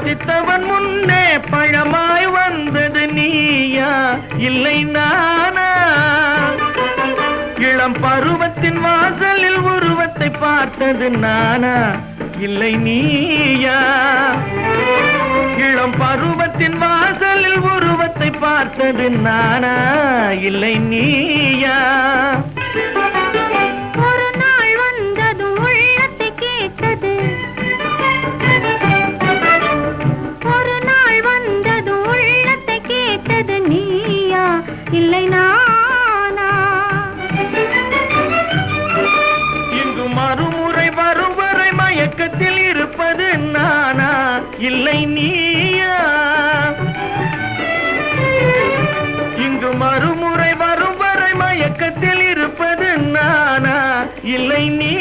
பசித்தவன் முன்னே பழமாய் வந்தது நீயா இல்லை நானா? இளம் பருவத்தின் வாசலில் உருவத்தை பார்த்தது நானா இல்லை நீயா? இளம் பருவத்தின் வாசலில் உருவத்தை பார்த்தது நானா இல்லை நீயா? ஒரு நாள் வந்தது உள்ளத்தை கேட்டது, ஒரு நாள் வந்தது உள்ளத்தை கேட்டது நீயா இல்லை நானா? இங்கு மறுமுறை வரும் வரை மயக்கத்தில் இருப்பது நானா இல்லை நீயா? இங்கு மறுமுறை வரும் வரை மயக்கத்தில் இருப்பது நானா இல்லை நீ?